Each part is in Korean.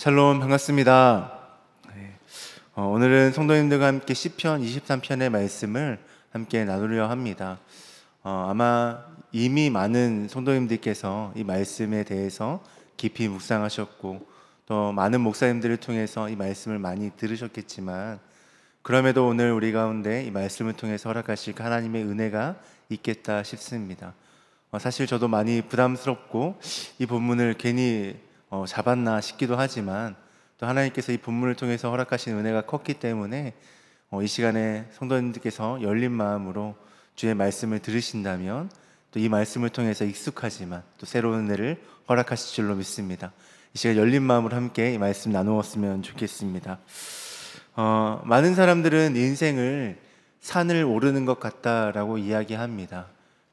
샬롬 반갑습니다. 네. 오늘은 성도님들과 함께 시편 23편의 말씀을 함께 나누려 합니다. 아마 이미 많은 성도님들께서 이 말씀에 대해서 깊이 묵상하셨고 또 많은 목사님들을 통해서 이 말씀을 많이 들으셨겠지만 그럼에도 오늘 우리 가운데 이 말씀을 통해서 허락하실 하나님의 은혜가 있겠다 싶습니다. 사실 저도 많이 부담스럽고 이 본문을 괜히 잡았나 싶기도 하지만 또 하나님께서 이 본문을 통해서 허락하신 은혜가 컸기 때문에 이 시간에 성도님들께서 열린 마음으로 주의 말씀을 들으신다면 또 이 말씀을 통해서 익숙하지만 또 새로운 은혜를 허락하실 줄로 믿습니다. 이 시간 열린 마음으로 함께 이 말씀 나누었으면 좋겠습니다. 많은 사람들은 인생을 산을 오르는 것 같다라고 이야기합니다.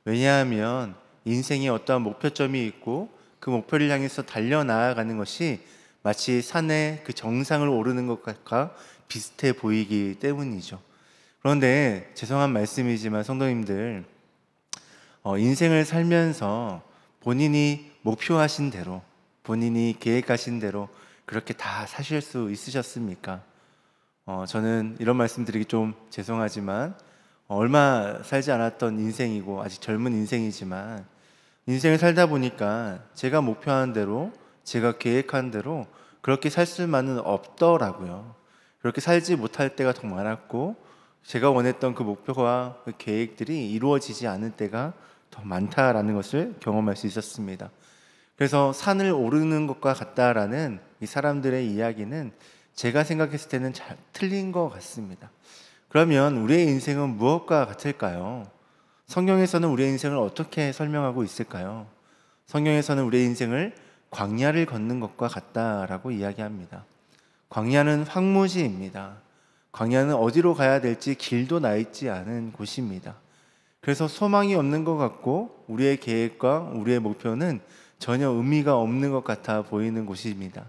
왜냐하면 인생에 어떠한 목표점이 있고 그 목표를 향해서 달려나아가는 것이 마치 산의 그 정상을 오르는 것과 비슷해 보이기 때문이죠. 그런데 죄송한 말씀이지만 성도님들, 인생을 살면서 본인이 목표하신 대로, 본인이 계획하신 대로 그렇게 다 사실 수 있으셨습니까? 저는 이런 말씀 드리기 좀 죄송하지만 얼마 살지 않았던 인생이고 아직 젊은 인생이지만 인생을 살다 보니까 제가 목표한 대로, 제가 계획한 대로 그렇게 살 수만은 없더라고요. 그렇게 살지 못할 때가 더 많았고 제가 원했던 그 목표와 그 계획들이 이루어지지 않을 때가 더 많다라는 것을 경험할 수 있었습니다. 그래서 산을 오르는 것과 같다라는 이 사람들의 이야기는 제가 생각했을 때는 잘 틀린 것 같습니다. 그러면 우리의 인생은 무엇과 같을까요? 성경에서는 우리의 인생을 어떻게 설명하고 있을까요? 성경에서는 우리의 인생을 광야를 걷는 것과 같다라고 이야기합니다. 광야는 황무지입니다. 광야는 어디로 가야 될지 길도 나 있지 않은 곳입니다. 그래서 소망이 없는 것 같고 우리의 계획과 우리의 목표는 전혀 의미가 없는 것 같아 보이는 곳입니다.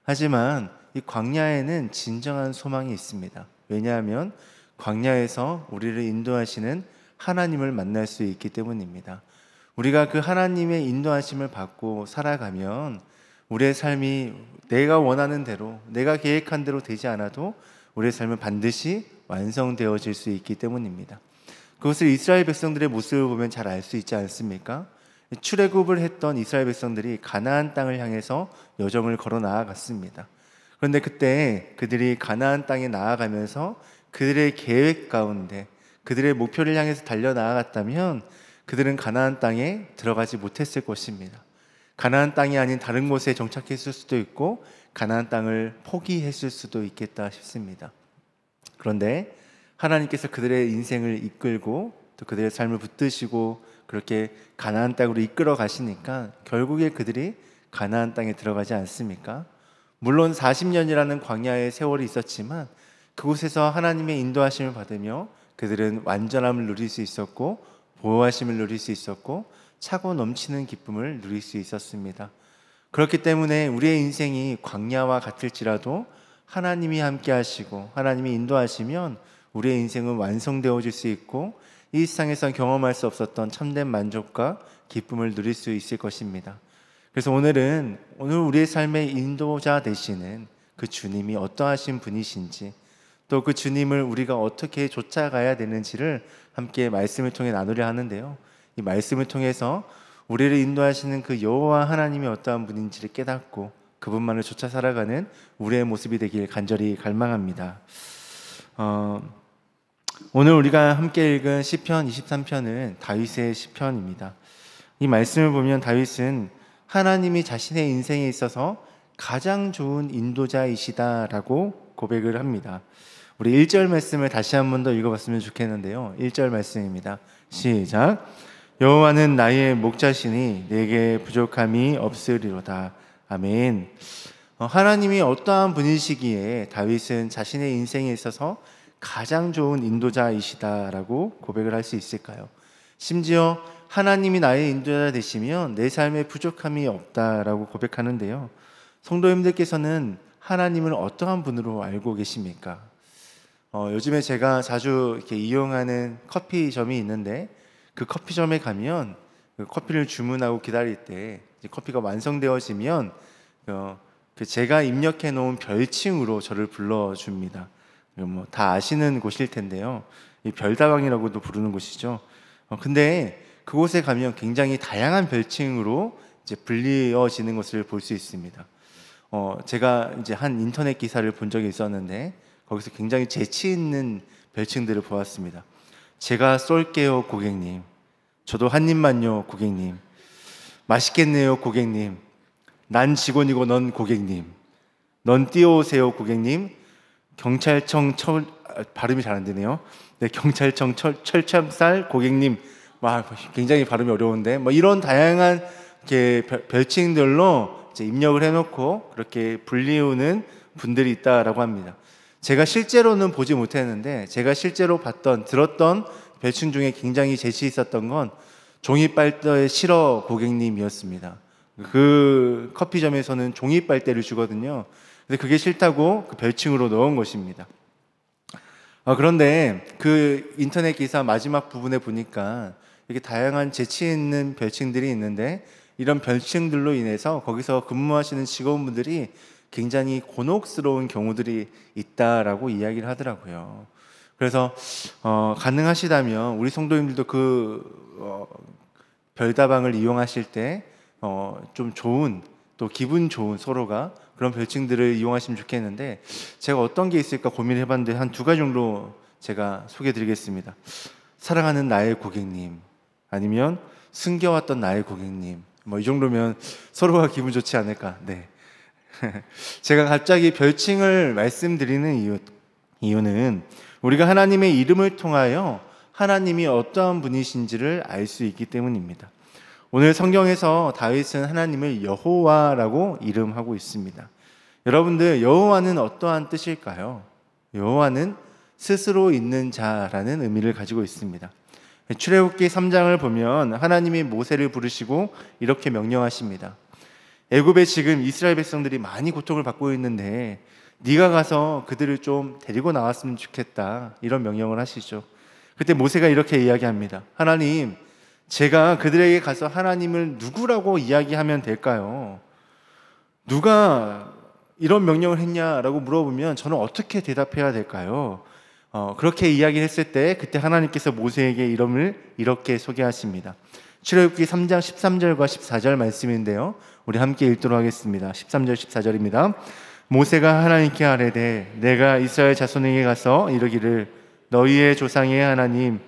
하지만 이 광야에는 진정한 소망이 있습니다. 왜냐하면 광야에서 우리를 인도하시는 하나님을 만날 수 있기 때문입니다. 우리가 그 하나님의 인도하심을 받고 살아가면 우리의 삶이 내가 원하는 대로, 내가 계획한 대로 되지 않아도 우리의 삶은 반드시 완성되어질 수 있기 때문입니다. 그것을 이스라엘 백성들의 모습을 보면 잘 알 수 있지 않습니까? 출애굽을 했던 이스라엘 백성들이 가나안 땅을 향해서 여정을 걸어 나아갔습니다. 그런데 그때 그들이 가나안 땅에 나아가면서 그들의 계획 가운데 그들의 목표를 향해서 달려나아갔다면 그들은 가나안 땅에 들어가지 못했을 것입니다. 가나안 땅이 아닌 다른 곳에 정착했을 수도 있고 가나안 땅을 포기했을 수도 있겠다 싶습니다. 그런데 하나님께서 그들의 인생을 이끌고 또 그들의 삶을 붙드시고 그렇게 가나안 땅으로 이끌어 가시니까 결국에 그들이 가나안 땅에 들어가지 않습니까? 물론 40년이라는 광야의 세월이 있었지만 그곳에서 하나님의 인도하심을 받으며 그들은 완전함을 누릴 수 있었고 보호하심을 누릴 수 있었고 차고 넘치는 기쁨을 누릴 수 있었습니다. 그렇기 때문에 우리의 인생이 광야와 같을지라도 하나님이 함께 하시고 하나님이 인도하시면 우리의 인생은 완성되어질 수 있고 이 세상에서 경험할 수 없었던 참된 만족과 기쁨을 누릴 수 있을 것입니다. 그래서 오늘 우리의 삶의 인도자 되시는 그 주님이 어떠하신 분이신지 또 그 주님을 우리가 어떻게 쫓아가야 되는지를 함께 말씀을 통해 나누려 하는데요. 이 말씀을 통해서 우리를 인도하시는 그 여호와 하나님이 어떠한 분인지를 깨닫고 그분만을 쫓아 살아가는 우리의 모습이 되길 간절히 갈망합니다. 오늘 우리가 함께 읽은 시편 23편은 다윗의 시편입니다. 이 말씀을 보면 다윗은 하나님이 자신의 인생에 있어서 가장 좋은 인도자이시다라고 고백을 합니다. 우리 1절 말씀을 다시 한 번 더 읽어봤으면 좋겠는데요. 1절 말씀입니다. 시작. 여호와는 나의 목자시니 내게 부족함이 없으리로다. 아멘. 하나님이 어떠한 분이시기에 다윗은 자신의 인생에 있어서 가장 좋은 인도자이시다라고 고백을 할 수 있을까요? 심지어 하나님이 나의 인도자 되시면 내 삶에 부족함이 없다라고 고백하는데요. 성도님들께서는 하나님을 어떠한 분으로 알고 계십니까? 요즘에 제가 자주 이렇게 이용하는 커피점이 있는데 그 커피점에 가면 그 커피를 주문하고 기다릴 때 이제 커피가 완성되어지면 제가 입력해 놓은 별칭으로 저를 불러줍니다. 뭐 다 아시는 곳일 텐데요. 이 별다방이라고도 부르는 곳이죠. 근데 그곳에 가면 굉장히 다양한 별칭으로 이제 불리어지는 것을 볼 수 있습니다. 제가 이제 한 인터넷 기사를 본 적이 있었는데 거기서 굉장히 재치 있는 별칭들을 보았습니다. 제가 쏠게요 고객님, 저도 한 입만요 고객님, 맛있겠네요 고객님, 난 직원이고 넌 고객님, 넌 뛰어오세요 고객님, 경찰청 발음이 잘 안 되네요. 네, 경찰청 철창살 고객님. 와, 굉장히 발음이 어려운데 뭐 이런 다양한 별칭들로 이제 입력을 해놓고 그렇게 불리우는 분들이 있다라고 합니다. 제가 실제로는 보지 못했는데 제가 실제로 들었던 별칭 중에 굉장히 재치 있었던 건 종이빨대 싫어 고객님이었습니다. 그 커피점에서는 종이빨대를 주거든요. 근데 그게 싫다고 그 별칭으로 넣은 것입니다. 그런데 그 인터넷 기사 마지막 부분에 보니까 이렇게 다양한 재치 있는 별칭들이 있는데 이런 별칭들로 인해서 거기서 근무하시는 직원분들이 굉장히 곤혹스러운 경우들이 있다라고 이야기를 하더라고요. 그래서 가능하시다면 우리 성도님들도 별다방을 이용하실 때 좀 좋은, 또 기분 좋은 서로가 그런 별칭들을 이용하시면 좋겠는데 제가 어떤 게 있을까 고민을 해봤는데 한 2가지 정도 제가 소개해드리겠습니다. 사랑하는 나의 고객님, 아니면 숨겨왔던 나의 고객님, 뭐 이 정도면 서로가 기분 좋지 않을까. 네. 제가 갑자기 별칭을 말씀드리는 이유는 우리가 하나님의 이름을 통하여 하나님이 어떠한 분이신지를 알 수 있기 때문입니다. 오늘 성경에서 다윗은 하나님을 여호와라고 이름하고 있습니다. 여러분들, 여호와는 어떠한 뜻일까요? 여호와는 스스로 있는 자라는 의미를 가지고 있습니다. 출애굽기 3장을 보면 하나님이 모세를 부르시고 이렇게 명령하십니다. 애굽에 지금 이스라엘 백성들이 많이 고통을 받고 있는데 네가 가서 그들을 좀 데리고 나왔으면 좋겠다, 이런 명령을 하시죠. 그때 모세가 이렇게 이야기합니다. 하나님, 제가 그들에게 가서 하나님을 누구라고 이야기하면 될까요? 누가 이런 명령을 했냐라고 물어보면 저는 어떻게 대답해야 될까요? 그렇게 이야기를 했을 때 그때 하나님께서 모세에게 이름을 이렇게 소개하십니다. 출애굽기 3장 13절과 14절 말씀인데요, 우리 함께 읽도록 하겠습니다. 13절 14절입니다. 모세가 하나님께 아뢰되 내가 이스라엘 자손에게 가서 이르기를 너희의 조상의 하나님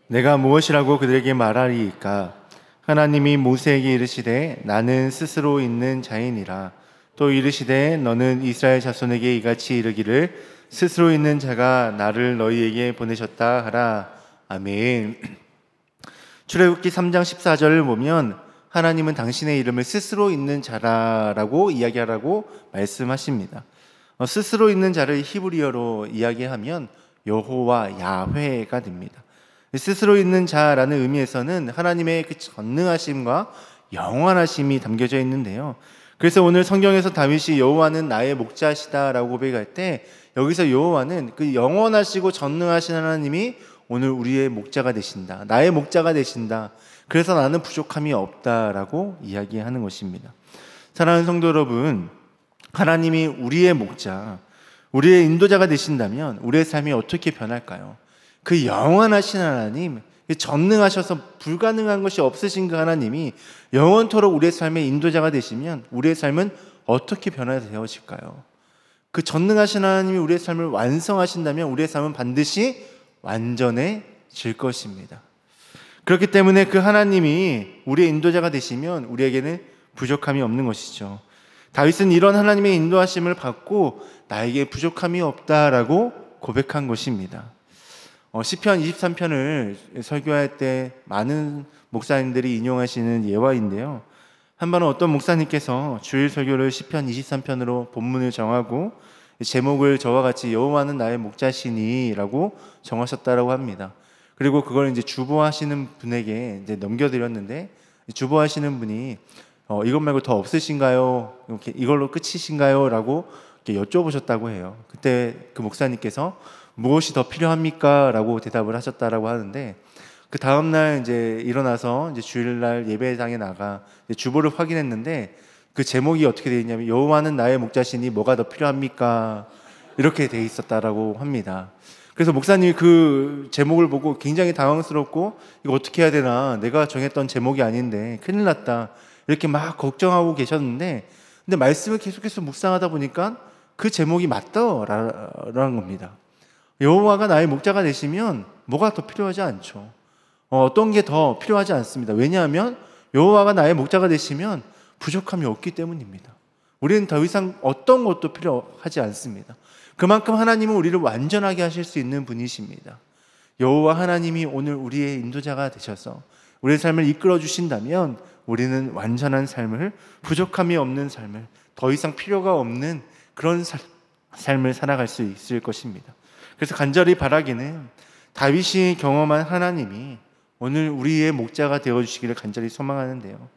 내가 무엇이라고 그들에게 말하리이까? 하나님이 모세에게 이르시되 나는 스스로 있는 자이니라. 또 이르시되 너는 이스라엘 자손에게 이같이 이르기를 스스로 있는 자가 나를 너희에게 보내셨다 하라. 아멘. 출애굽기 3장 14절을 보면 하나님은 당신의 이름을 스스로 있는 자라고 이야기하라고 말씀하십니다. 스스로 있는 자를 히브리어로 이야기하면 여호와 야훼가 됩니다. 스스로 있는 자라는 의미에서는 하나님의 그 전능하심과 영원하심이 담겨져 있는데요. 그래서 오늘 성경에서 다윗이 여호와는 나의 목자시다라고 고백할 때 여기서 여호와는 그 영원하시고 전능하신 하나님이 오늘 우리의 목자가 되신다, 나의 목자가 되신다, 그래서 나는 부족함이 없다라고 이야기하는 것입니다. 사랑하는 성도 여러분, 하나님이 우리의 목자, 우리의 인도자가 되신다면 우리의 삶이 어떻게 변할까요? 그 영원하신 하나님, 전능하셔서 불가능한 것이 없으신 그 하나님이 영원토록 우리의 삶의 인도자가 되시면 우리의 삶은 어떻게 변화되어질까요? 그 전능하신 하나님이 우리의 삶을 완성하신다면 우리의 삶은 반드시 완전해질 것입니다. 그렇기 때문에 그 하나님이 우리의 인도자가 되시면 우리에게는 부족함이 없는 것이죠. 다윗은 이런 하나님의 인도하심을 받고 나에게 부족함이 없다라고 고백한 것입니다. 시편 23편을 설교할 때 많은 목사님들이 인용하시는 예화인데요, 한 번은 어떤 목사님께서 주일 설교를 시편 23편으로 본문을 정하고 제목을 저와 같이 여호와는 나의 목자시니 라고 정하셨다라고 합니다. 그리고 그걸 이제 주보하시는 분에게 이제 넘겨드렸는데, 주보하시는 분이 이것 말고 더 없으신가요? 이렇게 이걸로 끝이신가요? 라고 이렇게 여쭤보셨다고 해요. 그때 그 목사님께서 무엇이 더 필요합니까? 라고 대답을 하셨다라고 하는데, 그 다음날 이제 일어나서 이제 주일날 예배당에 나가 이제 주보를 확인했는데 그 제목이 어떻게 되어 있냐면 여호와는 나의 목자시니 뭐가 더 필요합니까? 이렇게 되어 있었다라고 합니다. 그래서 목사님이 그 제목을 보고 굉장히 당황스럽고 이거 어떻게 해야 되나, 내가 정했던 제목이 아닌데 큰일 났다, 이렇게 막 걱정하고 계셨는데, 근데 말씀을 계속해서 묵상하다 보니까 그 제목이 맞다라는 겁니다. 여호와가 나의 목자가 되시면 뭐가 더 필요하지 않죠. 어떤 게 더 필요하지 않습니다. 왜냐하면 여호와가 나의 목자가 되시면 부족함이 없기 때문입니다. 우리는 더 이상 어떤 것도 필요하지 않습니다. 그만큼 하나님은 우리를 완전하게 하실 수 있는 분이십니다. 여호와 하나님이 오늘 우리의 인도자가 되셔서 우리의 삶을 이끌어 주신다면 우리는 완전한 삶을, 부족함이 없는 삶을, 더 이상 필요가 없는 그런 삶을 살아갈 수 있을 것입니다. 그래서 간절히 바라기는 다윗이 경험한 하나님이 오늘 우리의 목자가 되어주시기를 간절히 소망하는데요,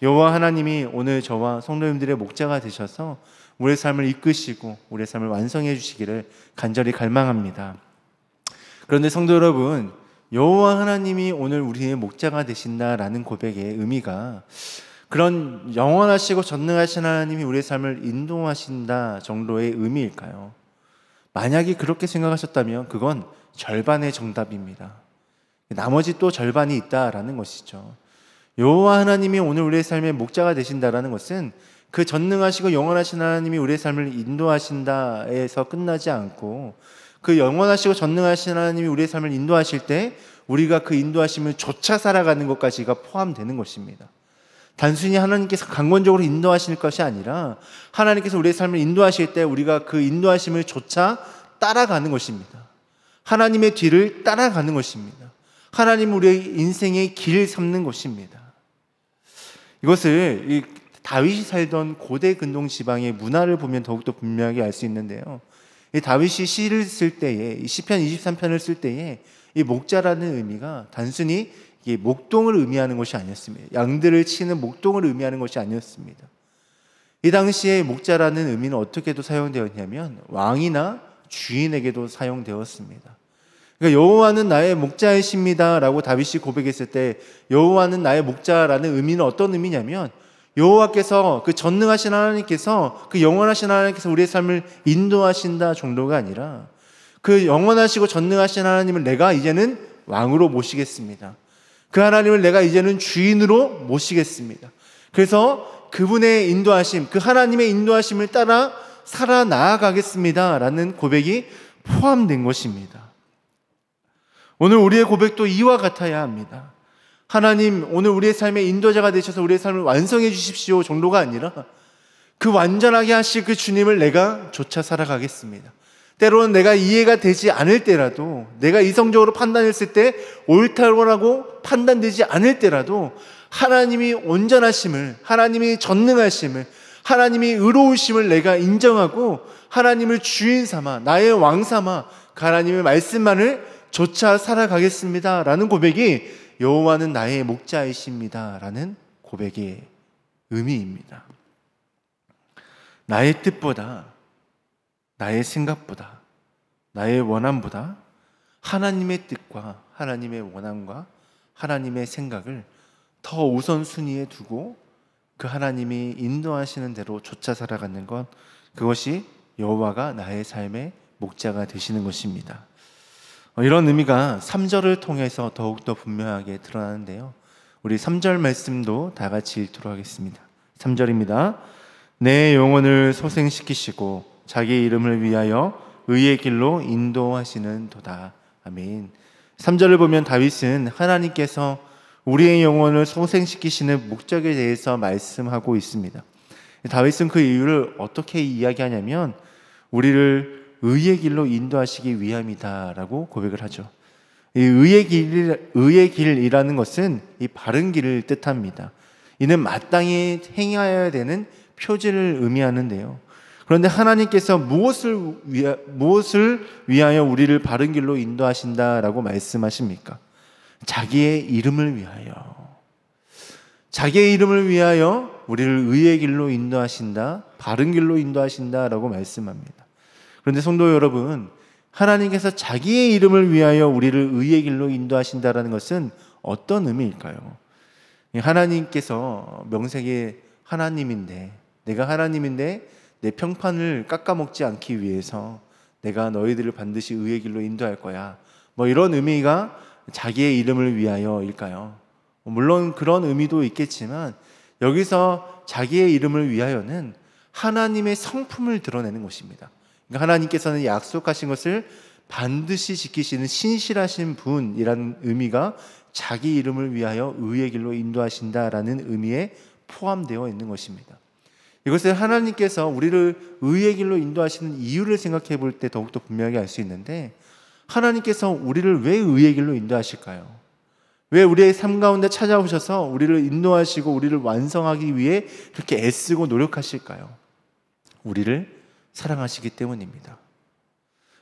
여호와 하나님이 오늘 저와 성도님들의 목자가 되셔서 우리의 삶을 이끄시고 우리의 삶을 완성해 주시기를 간절히 갈망합니다. 그런데 성도 여러분, 여호와 하나님이 오늘 우리의 목자가 되신다라는 고백의 의미가 그런 영원하시고 전능하신 하나님이 우리의 삶을 인도하신다 정도의 의미일까요? 만약에 그렇게 생각하셨다면 그건 절반의 정답입니다. 나머지 또 절반이 있다라는 것이죠. 여호와 하나님이 오늘 우리의 삶의 목자가 되신다라는 것은 그 전능하시고 영원하신 하나님이 우리의 삶을 인도하신다에서 끝나지 않고, 그 영원하시고 전능하신 하나님이 우리의 삶을 인도하실 때 우리가 그 인도하심을 좇아 살아가는 것까지가 포함되는 것입니다. 단순히 하나님께서 강권적으로 인도하실 것이 아니라 하나님께서 우리의 삶을 인도하실 때 우리가 그 인도하심을 좇아 따라가는 것입니다. 하나님의 뒤를 따라가는 것입니다. 하나님 우리의 인생의 길 삼는 것입니다. 이것을 이 다윗이 살던 고대 근동 지방의 문화를 보면 더욱더 분명하게 알 수 있는데요, 이 다윗이 시를 쓸 때에, 이 시편 23편을 쓸 때에 이 목자라는 의미가 단순히 이게 목동을 의미하는 것이 아니었습니다. 양들을 치는 목동을 의미하는 것이 아니었습니다. 이 당시에 목자라는 의미는 어떻게도 사용되었냐면 왕이나 주인에게도 사용되었습니다. 그러니까 여호와는 나의 목자이십니다 라고 다윗이 고백했을 때 여호와는 나의 목자라는 의미는 어떤 의미냐면, 여호와께서, 그 전능하신 하나님께서, 그 영원하신 하나님께서 우리의 삶을 인도하신다 정도가 아니라 그 영원하시고 전능하신 하나님을 내가 이제는 왕으로 모시겠습니다. 그 하나님을 내가 이제는 주인으로 모시겠습니다. 그래서 그분의 인도하심, 그 하나님의 인도하심을 따라 살아나가겠습니다 라는 고백이 포함된 것입니다. 오늘 우리의 고백도 이와 같아야 합니다. 하나님, 오늘 우리의 삶의 인도자가 되셔서 우리의 삶을 완성해 주십시오 정도가 아니라 그 완전하게 하실 그 주님을 내가 좇아 살아가겠습니다. 때로는 내가 이해가 되지 않을 때라도, 내가 이성적으로 판단했을 때 옳다고 판단되지 않을 때라도 하나님이 온전하심을, 하나님이 전능하심을, 하나님이 의로우심을 내가 인정하고 하나님을 주인 삼아, 나의 왕 삼아 그 하나님의 말씀만을 좇아 살아가겠습니다 라는 고백이 여호와는 나의 목자이십니다 라는 고백의 의미입니다. 나의 뜻보다, 나의 생각보다, 나의 원함보다 하나님의 뜻과 하나님의 원함과 하나님의 생각을 더 우선순위에 두고 그 하나님이 인도하시는 대로 좇아 살아가는 것, 그것이 여호와가 나의 삶의 목자가 되시는 것입니다. 이런 의미가 3절을 통해서 더욱더 분명하게 드러나는데요, 우리 3절 말씀도 다 같이 읽도록 하겠습니다. 3절입니다. 내 영혼을 소생시키시고 자기 이름을 위하여 의의 길로 인도하시는 도다. 아멘. 3절을 보면 다윗은 하나님께서 우리의 영혼을 소생시키시는 목적에 대해서 말씀하고 있습니다. 다윗은 그 이유를 어떻게 이야기하냐면 우리를 의의 길로 인도하시기 위함이다라고 고백을 하죠. 이 의의 길이라는 것은 이 바른 길을 뜻합니다. 이는 마땅히 행하여야 되는 표지를 의미하는데요, 그런데 하나님께서 무엇을 위하여 우리를 바른 길로 인도하신다라고 말씀하십니까? 자기의 이름을 위하여, 자기의 이름을 위하여 우리를 의의 길로 인도하신다, 바른 길로 인도하신다라고 말씀합니다. 그런데 성도 여러분, 하나님께서 자기의 이름을 위하여 우리를 의의 길로 인도하신다라는 것은 어떤 의미일까요? 하나님께서 명색의 하나님인데, 내가 하나님인데 내 평판을 깎아먹지 않기 위해서 내가 너희들을 반드시 의의 길로 인도할 거야, 뭐 이런 의미가 자기의 이름을 위하여일까요? 물론 그런 의미도 있겠지만 여기서 자기의 이름을 위하여는 하나님의 성품을 드러내는 것입니다. 그러니까 하나님께서는 약속하신 것을 반드시 지키시는 신실하신 분이라는 의미가 자기 이름을 위하여 의의 길로 인도하신다라는 의미에 포함되어 있는 것입니다. 이것을 하나님께서 우리를 의의 길로 인도하시는 이유를 생각해 볼 때 더욱더 분명하게 알 수 있는데, 하나님께서 우리를 왜 의의 길로 인도하실까요? 왜 우리의 삶 가운데 찾아오셔서 우리를 인도하시고 우리를 완성하기 위해 그렇게 애쓰고 노력하실까요? 우리를 사랑하시기 때문입니다.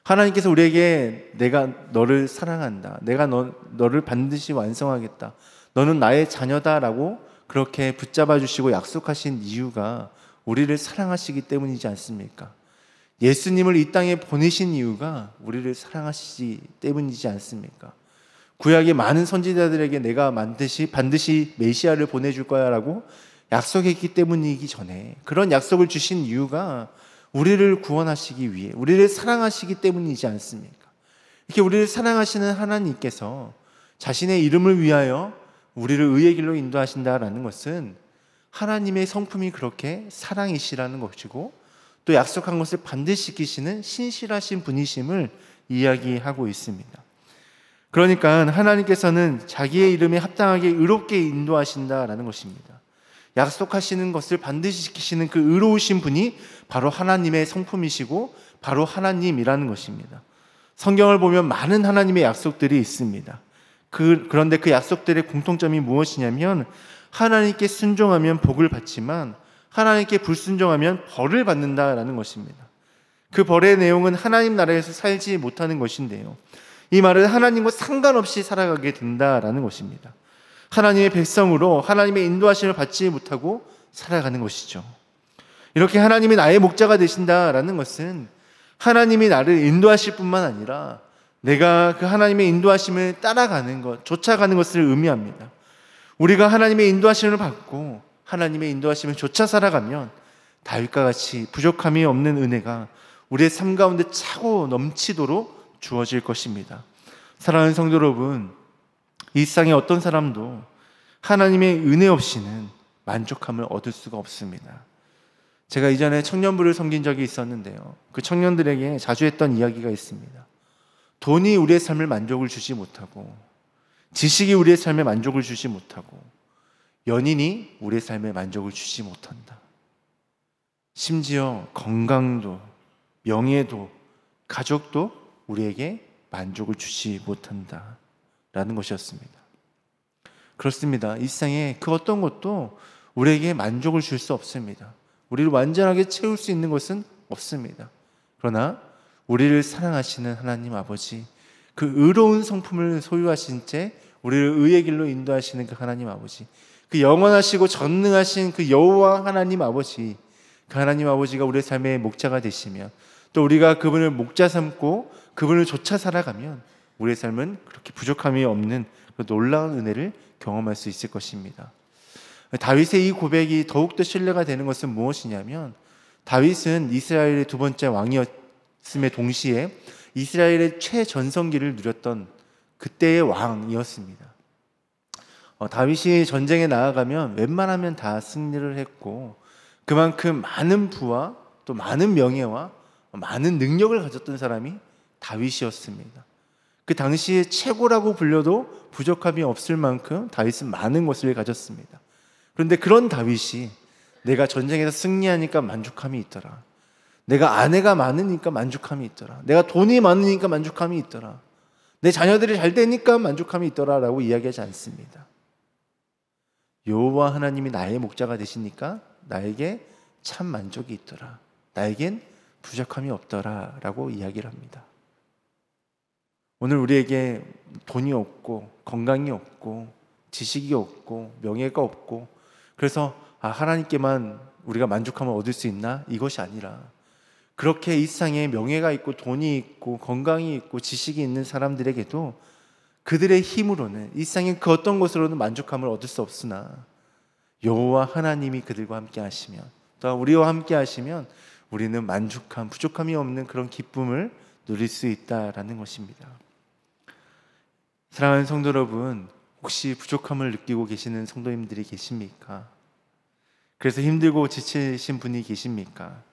하나님께서 우리에게 내가 너를 사랑한다, 내가 너를 반드시 완성하겠다, 너는 나의 자녀다라고 그렇게 붙잡아 주시고 약속하신 이유가 우리를 사랑하시기 때문이지 않습니까? 예수님을 이 땅에 보내신 이유가 우리를 사랑하시기 때문이지 않습니까? 구약의 많은 선지자들에게 내가 반드시 메시아를 보내줄 거야 라고 약속했기 때문이기 전에, 그런 약속을 주신 이유가 우리를 구원하시기 위해, 우리를 사랑하시기 때문이지 않습니까? 이렇게 우리를 사랑하시는 하나님께서 자신의 이름을 위하여 우리를 의의 길로 인도하신다라는 것은 하나님의 성품이 그렇게 사랑이시라는 것이고, 또 약속한 것을 반드시 지키시는 신실하신 분이심을 이야기하고 있습니다. 그러니까 하나님께서는 자기의 이름에 합당하게 의롭게 인도하신다라는 것입니다. 약속하시는 것을 반드시 지키시는 그 의로우신 분이 바로 하나님의 성품이시고 바로 하나님이라는 것입니다. 성경을 보면 많은 하나님의 약속들이 있습니다. 그런데 그 약속들의 공통점이 무엇이냐면, 하나님께 순종하면 복을 받지만 하나님께 불순종하면 벌을 받는다라는 것입니다. 그 벌의 내용은 하나님 나라에서 살지 못하는 것인데요, 이 말은 하나님과 상관없이 살아가게 된다라는 것입니다. 하나님의 백성으로 하나님의 인도하심을 받지 못하고 살아가는 것이죠. 이렇게 하나님이 나의 목자가 되신다라는 것은 하나님이 나를 인도하실 뿐만 아니라 내가 그 하나님의 인도하심을 따라가는 것, 쫓아가는 것을 의미합니다. 우리가 하나님의 인도하심을 받고 하나님의 인도하심을 쫓아 살아가면 다윗과 같이 부족함이 없는 은혜가 우리의 삶 가운데 차고 넘치도록 주어질 것입니다. 사랑하는 성도 여러분, 이 세상에 어떤 사람도 하나님의 은혜 없이는 만족함을 얻을 수가 없습니다. 제가 이전에 청년부를 섬긴 적이 있었는데요, 그 청년들에게 자주 했던 이야기가 있습니다. 돈이 우리의 삶을 만족을 주지 못하고, 지식이 우리의 삶에 만족을 주지 못하고, 연인이 우리의 삶에 만족을 주지 못한다. 심지어 건강도, 명예도, 가족도 우리에게 만족을 주지 못한다 라는 것이었습니다. 그렇습니다. 이 세상에 그 어떤 것도 우리에게 만족을 줄 수 없습니다. 우리를 완전하게 채울 수 있는 것은 없습니다. 그러나 우리를 사랑하시는 하나님 아버지, 그 의로운 성품을 소유하신 채 우리를 의의 길로 인도하시는 그 하나님 아버지, 그 영원하시고 전능하신 그 여호와 하나님 아버지, 그 하나님 아버지가 우리의 삶의 목자가 되시면, 또 우리가 그분을 목자 삼고 그분을 쫓아 살아가면 우리의 삶은 그렇게 부족함이 없는 그 놀라운 은혜를 경험할 수 있을 것입니다. 다윗의 이 고백이 더욱더 신뢰가 되는 것은 무엇이냐면, 다윗은 이스라엘의 두 번째 왕이었음에 동시에 이스라엘의 최전성기를 누렸던 그때의 왕이었습니다. 다윗이 전쟁에 나아가면 웬만하면 다 승리를 했고, 그만큼 많은 부와 또 많은 명예와 많은 능력을 가졌던 사람이 다윗이었습니다. 그 당시에 최고라고 불려도 부족함이 없을 만큼 다윗은 많은 것을 가졌습니다. 그런데 그런 다윗이 내가 전쟁에서 승리하니까 만족함이 있더라, 내가 아내가 많으니까 만족함이 있더라, 내가 돈이 많으니까 만족함이 있더라, 내 자녀들이 잘 되니까 만족함이 있더라 라고 이야기하지 않습니다. 여호와 하나님이 나의 목자가 되시니까 나에게 참 만족이 있더라, 나에겐 부족함이 없더라 라고 이야기를 합니다. 오늘 우리에게 돈이 없고 건강이 없고 지식이 없고 명예가 없고, 그래서 하나님께만 우리가 만족함을 얻을 수 있나? 이것이 아니라 그렇게 이 세상에 명예가 있고 돈이 있고 건강이 있고 지식이 있는 사람들에게도 그들의 힘으로는 이 세상의 그 어떤 것으로는 만족함을 얻을 수 없으나 여호와 하나님이 그들과 함께 하시면, 또한 우리와 함께 하시면 우리는 만족함, 부족함이 없는 그런 기쁨을 누릴 수 있다라는 것입니다. 사랑하는 성도 여러분, 혹시 부족함을 느끼고 계시는 성도님들이 계십니까? 그래서 힘들고 지치신 분이 계십니까?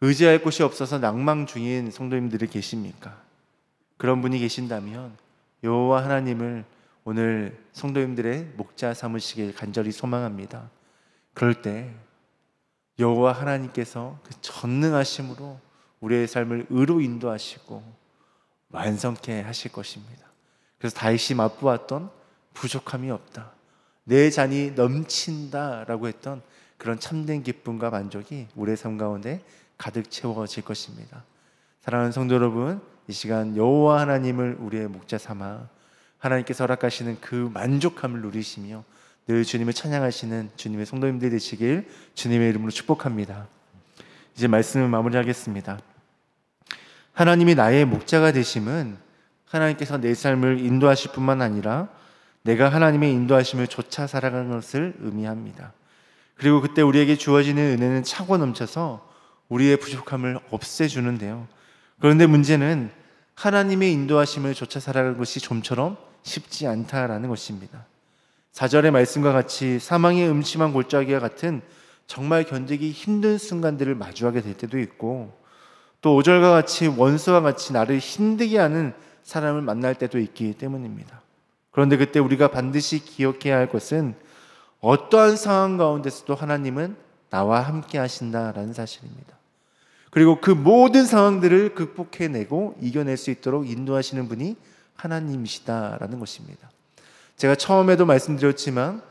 의지할 곳이 없어서 낭망 중인 성도님들이 계십니까? 그런 분이 계신다면 여호와 하나님을 오늘 성도님들의 목자 삼으시길 간절히 소망합니다. 그럴 때 여호와 하나님께서 그 전능하심으로 우리의 삶을 의로 인도하시고 완성케 하실 것입니다. 그래서 다윗이 맛보았던 부족함이 없다, 내 잔이 넘친다 라고 했던 그런 참된 기쁨과 만족이 우리의 삶 가운데 가득 채워질 것입니다. 사랑하는 성도 여러분, 이 시간 여호와 하나님을 우리의 목자 삼아 하나님께서 허락하시는 그 만족함을 누리시며 늘 주님을 찬양하시는 주님의 성도님들 되시길 주님의 이름으로 축복합니다. 이제 말씀을 마무리하겠습니다. 하나님이 나의 목자가 되심은 하나님께서 내 삶을 인도하실 뿐만 아니라 내가 하나님의 인도하심을 좇아 살아가는 것을 의미합니다. 그리고 그때 우리에게 주어지는 은혜는 차고 넘쳐서 우리의 부족함을 없애주는데요. 그런데 문제는 하나님의 인도하심을 좇아 살아가는 것이 좀처럼 쉽지 않다라는 것입니다. 4절의 말씀과 같이 사망의 음침한 골짜기와 같은 정말 견디기 힘든 순간들을 마주하게 될 때도 있고, 또 5절과 같이 원수와 같이 나를 힘들게 하는 사람을 만날 때도 있기 때문입니다. 그런데 그때 우리가 반드시 기억해야 할 것은 어떠한 상황 가운데서도 하나님은 나와 함께 하신다라는 사실입니다. 그리고 그 모든 상황들을 극복해내고 이겨낼 수 있도록 인도하시는 분이 하나님이시다라는 것입니다. 제가 처음에도 말씀드렸지만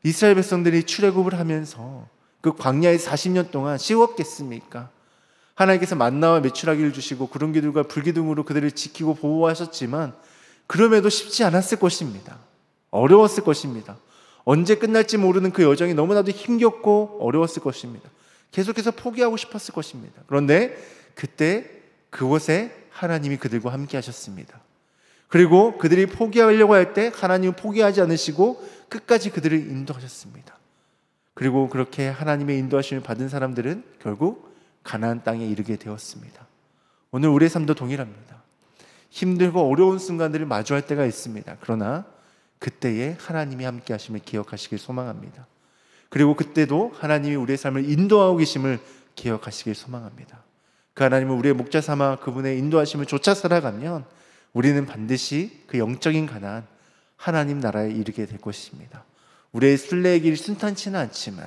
이스라엘 백성들이 출애굽을 하면서 그 광야에서 40년 동안 쉬웠겠습니까? 하나님께서 만나와 메추라기를 주시고 구름기둥과 불기둥으로 그들을 지키고 보호하셨지만 그럼에도 쉽지 않았을 것입니다. 어려웠을 것입니다. 언제 끝날지 모르는 그 여정이 너무나도 힘겹고 어려웠을 것입니다. 계속해서 포기하고 싶었을 것입니다. 그런데 그때 그곳에 하나님이 그들과 함께 하셨습니다. 그리고 그들이 포기하려고 할 때 하나님은 포기하지 않으시고 끝까지 그들을 인도하셨습니다. 그리고 그렇게 하나님의 인도하심을 받은 사람들은 결국 가나안 땅에 이르게 되었습니다. 오늘 우리의 삶도 동일합니다. 힘들고 어려운 순간들을 마주할 때가 있습니다. 그러나 그때에 하나님이 함께 하심을 기억하시길 소망합니다. 그리고 그때도 하나님이 우리의 삶을 인도하고 계심을 기억하시길 소망합니다. 그 하나님은 우리의 목자 삼아 그분의 인도하심을 좇아 살아가면 우리는 반드시 그 영적인 가나안, 하나님 나라에 이르게 될 것입니다. 우리의 순례의 길이 순탄치는 않지만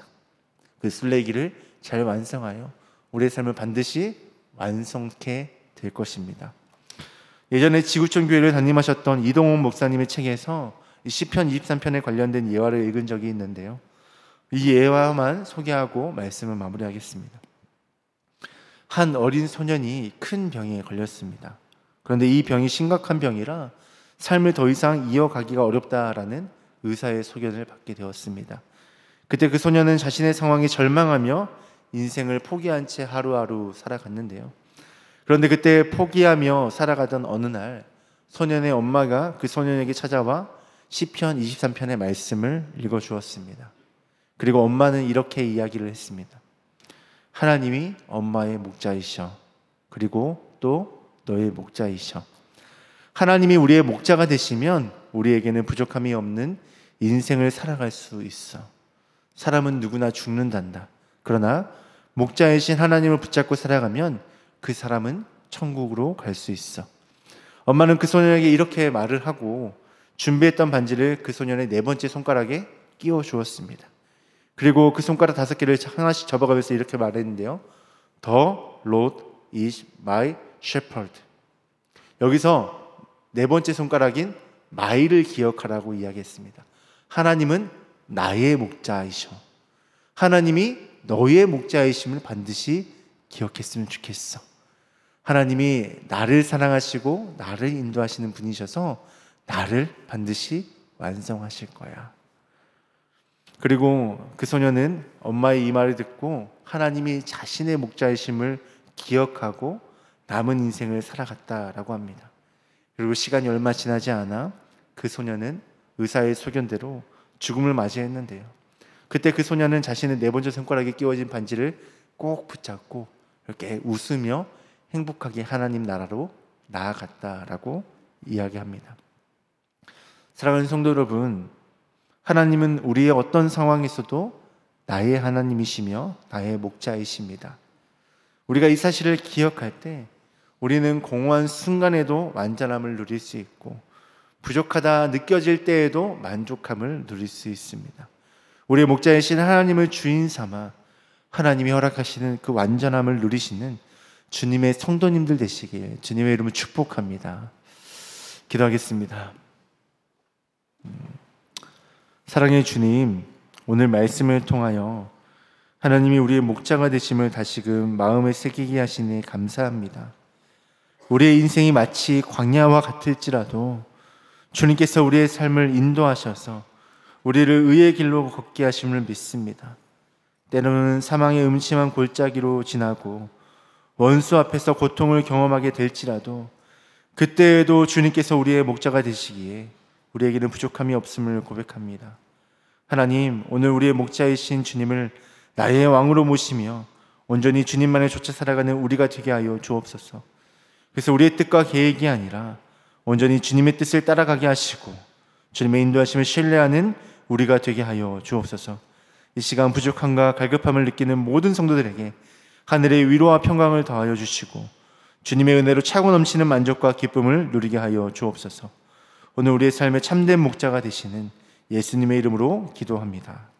그 순례의 길을 잘 완성하여 우리의 삶을 반드시 완성케 될 것입니다. 예전에 지구촌 교회를 담임하셨던 이동훈 목사님의 책에서 시편 23편에 관련된 예화를 읽은 적이 있는데요. 이 예화만 소개하고 말씀을 마무리하겠습니다. 한 어린 소년이 큰 병에 걸렸습니다. 그런데 이 병이 심각한 병이라 삶을 더 이상 이어가기가 어렵다라는 의사의 소견을 받게 되었습니다. 그때 그 소년은 자신의 상황에 절망하며 인생을 포기한 채 하루하루 살아갔는데요. 그런데 그때 포기하며 살아가던 어느 날 소년의 엄마가 그 소년에게 찾아와 시편 23편의 말씀을 읽어주었습니다. 그리고 엄마는 이렇게 이야기를 했습니다. 하나님이 엄마의 목자이셔. 그리고 또 너의 목자이셔. 하나님이 우리의 목자가 되시면 우리에게는 부족함이 없는 인생을 살아갈 수 있어. 사람은 누구나 죽는단다. 그러나 목자이신 하나님을 붙잡고 살아가면 그 사람은 천국으로 갈 수 있어. 엄마는 그 소년에게 이렇게 말을 하고 준비했던 반지를 그 소년의 네 번째 손가락에 끼워 주었습니다. 그리고 그 손가락 5개를 하나씩 접어가면서 이렇게 말했는데요. The Lord is my shepherd. 여기서 네 번째 손가락인 my를 기억하라고 이야기했습니다. 하나님은 나의 목자이셔. 하나님이 너의 목자이심을 반드시 기억했으면 좋겠어. 하나님이 나를 사랑하시고 나를 인도하시는 분이셔서 나를 반드시 완성하실 거야. 그리고 그 소년은 엄마의 이 말을 듣고 하나님이 자신의 목자이심을 기억하고 남은 인생을 살아갔다라고 합니다. 그리고 시간이 얼마 지나지 않아 그 소녀는 의사의 소견대로 죽음을 맞이했는데요. 그때 그 소녀는 자신의 네 번째 손가락에 끼워진 반지를 꼭 붙잡고 이렇게 웃으며 행복하게 하나님 나라로 나아갔다라고 이야기합니다. 사랑하는 성도 여러분, 하나님은 우리의 어떤 상황에서도 나의 하나님이시며 나의 목자이십니다. 우리가 이 사실을 기억할 때 우리는 공허한 순간에도 완전함을 누릴 수 있고 부족하다 느껴질 때에도 만족함을 누릴 수 있습니다. 우리의 목자이신 하나님을 주인 삼아 하나님이 허락하시는 그 완전함을 누리시는 주님의 성도님들 되시길 주님의 이름으로 축복합니다. 기도하겠습니다. 사랑의 주님, 오늘 말씀을 통하여 하나님이 우리의 목자가 되심을 다시금 마음에 새기게 하시니 감사합니다. 우리의 인생이 마치 광야와 같을지라도 주님께서 우리의 삶을 인도하셔서 우리를 의의 길로 걷게 하심을 믿습니다. 때로는 사망의 음침한 골짜기로 지나고 원수 앞에서 고통을 경험하게 될지라도 그때에도 주님께서 우리의 목자가 되시기에 우리에게는 부족함이 없음을 고백합니다. 하나님, 오늘 우리의 목자이신 주님을 나의 왕으로 모시며 온전히 주님만을 쫓아 살아가는 우리가 되게 하여 주옵소서. 그래서 우리의 뜻과 계획이 아니라 온전히 주님의 뜻을 따라가게 하시고 주님의 인도하심을 신뢰하는 우리가 되게 하여 주옵소서. 이 시간 부족함과 갈급함을 느끼는 모든 성도들에게 하늘의 위로와 평강을 더하여 주시고 주님의 은혜로 차고 넘치는 만족과 기쁨을 누리게 하여 주옵소서. 오늘 우리의 삶의 참된 목자가 되시는 예수님의 이름으로 기도합니다.